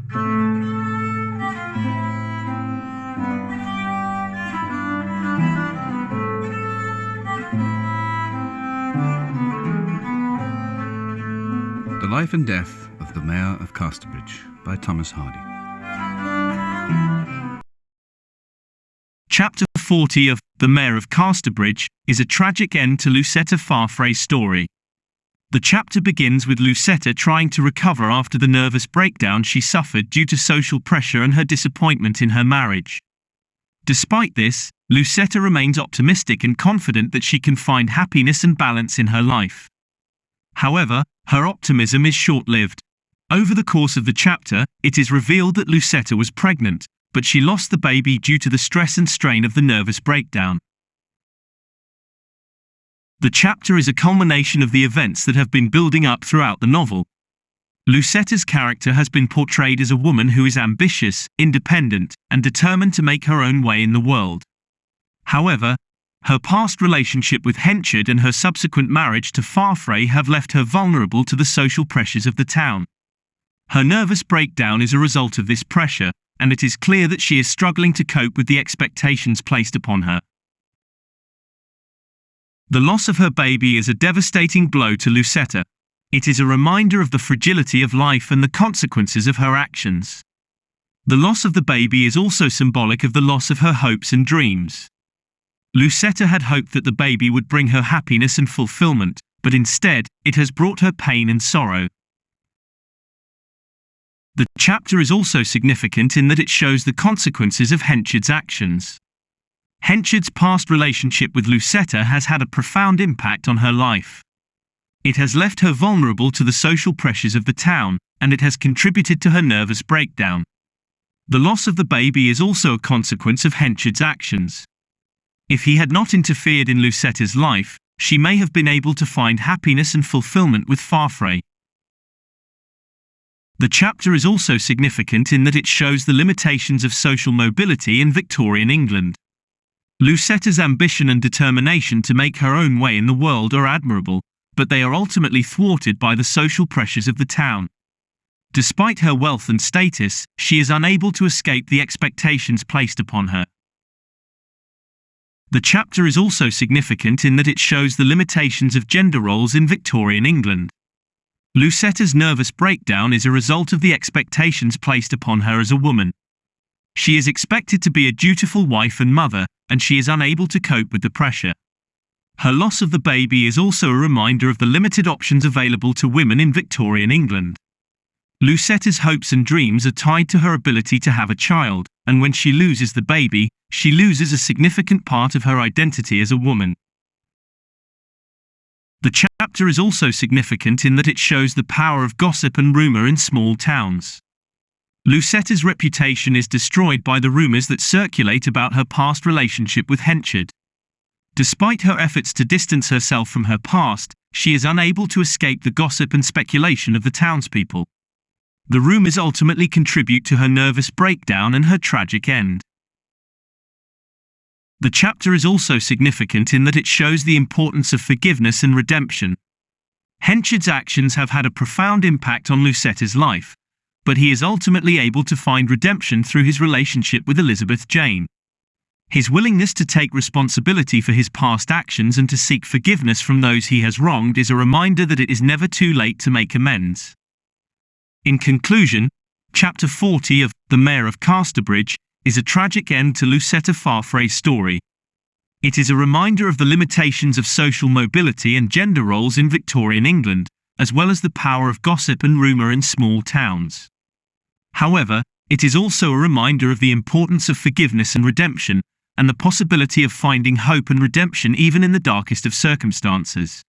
The Life and Death of the Mayor of Casterbridge by Thomas Hardy. Chapter 40 of The Mayor of Casterbridge is a tragic end to Lucetta Farfrae's story. The chapter begins with Lucetta trying to recover after the nervous breakdown she suffered due to social pressure and her disappointment in her marriage. Despite this, Lucetta remains optimistic and confident that she can find happiness and balance in her life. However, her optimism is short-lived. Over the course of the chapter, it is revealed that Lucetta was pregnant, but she lost the baby due to the stress and strain of the nervous breakdown. The chapter is a culmination of the events that have been building up throughout the novel. Lucetta's character has been portrayed as a woman who is ambitious, independent, and determined to make her own way in the world. However, her past relationship with Henchard and her subsequent marriage to Farfrae have left her vulnerable to the social pressures of the town. Her nervous breakdown is a result of this pressure, and it is clear that she is struggling to cope with the expectations placed upon her. The loss of her baby is a devastating blow to Lucetta. It is a reminder of the fragility of life and the consequences of her actions. The loss of the baby is also symbolic of the loss of her hopes and dreams. Lucetta had hoped that the baby would bring her happiness and fulfillment, but instead, it has brought her pain and sorrow. The chapter is also significant in that it shows the consequences of Henchard's actions. Henchard's past relationship with Lucetta has had a profound impact on her life. It has left her vulnerable to the social pressures of the town, and it has contributed to her nervous breakdown. The loss of the baby is also a consequence of Henchard's actions. If he had not interfered in Lucetta's life, she may have been able to find happiness and fulfillment with Farfrae. The chapter is also significant in that it shows the limitations of social mobility in Victorian England. Lucetta's ambition and determination to make her own way in the world are admirable, but they are ultimately thwarted by the social pressures of the town. Despite her wealth and status, she is unable to escape the expectations placed upon her. The chapter is also significant in that it shows the limitations of gender roles in Victorian England. Lucetta's nervous breakdown is a result of the expectations placed upon her as a woman. She is expected to be a dutiful wife and mother, and she is unable to cope with the pressure. Her loss of the baby is also a reminder of the limited options available to women in Victorian England. Lucetta's hopes and dreams are tied to her ability to have a child, and when she loses the baby, she loses a significant part of her identity as a woman. The chapter is also significant in that it shows the power of gossip and rumor in small towns. Lucetta's reputation is destroyed by the rumors that circulate about her past relationship with Henchard. Despite her efforts to distance herself from her past, she is unable to escape the gossip and speculation of the townspeople. The rumors ultimately contribute to her nervous breakdown and her tragic end. The chapter is also significant in that it shows the importance of forgiveness and redemption. Henchard's actions have had a profound impact on Lucetta's life, but he is ultimately able to find redemption through his relationship with Elizabeth Jane. His willingness to take responsibility for his past actions and to seek forgiveness from those he has wronged is a reminder that it is never too late to make amends. In conclusion, Chapter 40 of The Mayor of Casterbridge is a tragic end to Lucetta Farfrae's story. It is a reminder of the limitations of social mobility and gender roles in Victorian England, as well as the power of gossip and rumour in small towns. However, it is also a reminder of the importance of forgiveness and redemption, and the possibility of finding hope and redemption even in the darkest of circumstances.